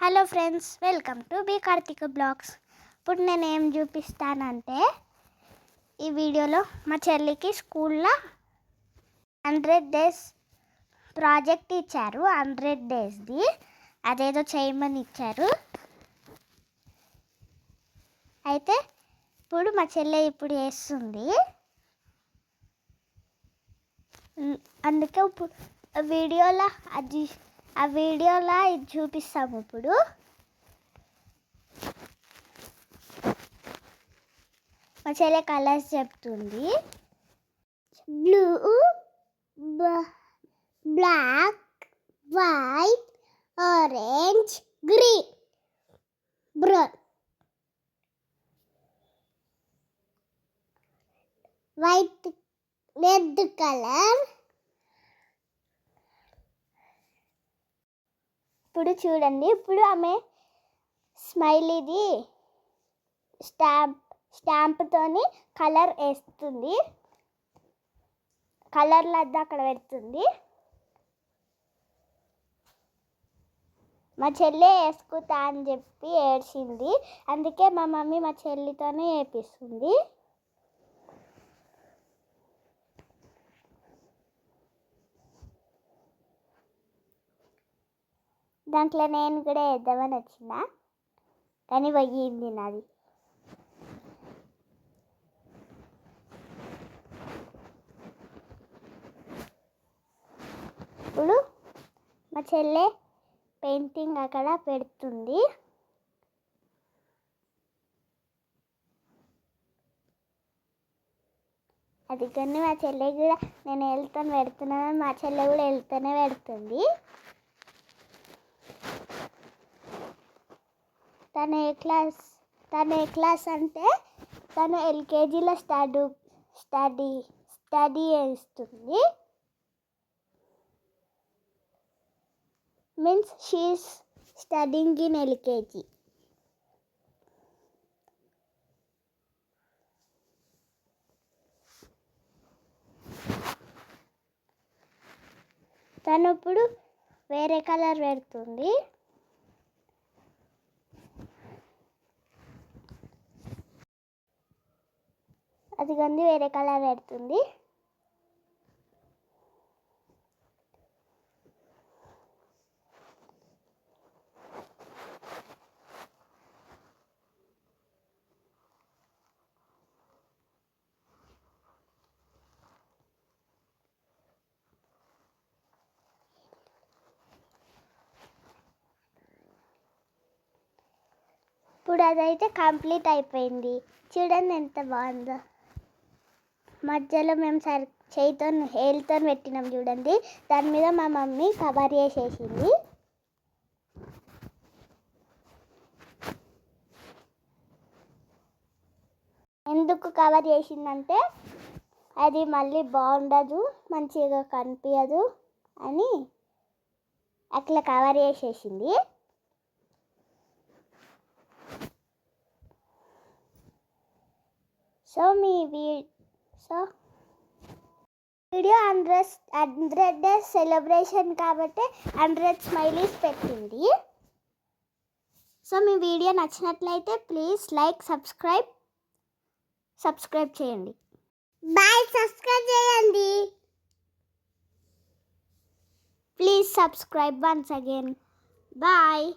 Hello friends, welcome to B Karthika blogs. ఇప్పుడు నేను ఏం చూపిస్తానంటే, ఈ వీడియోలో మా చెల్లికి స్కూల్లో 100 డేస్ ప్రాజెక్ట్ ఇచ్చారు. 100 డేస్ది అదేదో చేయమని ఇచ్చారు. అయితే ఇప్పుడు మా చెల్లి చేస్తుంది. అందుకే ఇప్పుడు వీడియోలో ఇది చూపిస్తాము. ఇప్పుడు మా చెల్లి కలర్స్ చెప్తుంది. Blue, black, white, orange, green, brown. White, red colour. ఇప్పుడు చూడండి, ఇప్పుడు ఆమె స్మైలీది స్టాంప్తోని కలర్ వేస్తుంది. కలర్లు అది అక్కడ పెడుతుంది. మా చెల్లి వేసుకుతా అని చెప్పి ఏడ్చింది. అందుకే మా మమ్మీ మా చెల్లితోనే వేపిస్తుంది. దాంట్లో నేను కూడా వేద్దామని వచ్చిన, కానీ పోయింది నాది. ఇప్పుడు మా చెల్లె పెయింటింగ్ అక్కడ పెడుతుంది. అది కానీ మా చెల్లె కూడా నేను వెళ్తాను పెడుతున్నాను, మా చెల్లె కూడా వెళ్తూనే పెడుతుంది. తను ఏ క్లాస్ అంటే తను ఎల్కేజీలో స్టడీ చేస్తుంది. Means she's studying in LKG. తను ఇప్పుడు వేరే కలర్ పెడుతుంది. అది కంది వేరే కలర్ పెడుతుంది. ఇప్పుడు అదైతే కంప్లీట్ అయిపోయింది. చూడండి ఎంత బాగుందో. మధ్యలో మేము హేల్తో పెట్టినాం చూడండి. దాని మీద మా మమ్మీ కవర్ చేసేసింది. ఎందుకు కవర్ చేసిందంటే అది మళ్ళీ బాగుండదు, మంచిగా కనిపించదు అని అట్లా కవర్ చేసేసింది. సో వీడియో 100 డేస్ సెలబ్రేషన్ కాబట్టి 100 స్మైలీస్ పెట్టింది. సో మీ వీడియో నచ్చినట్లయితే ప్లీజ్ లైక్, సబ్స్క్రైబ్ చేయండి. బాయ్. సబ్స్క్రైబ్ చేయండి please. Subscribe once again. Bye.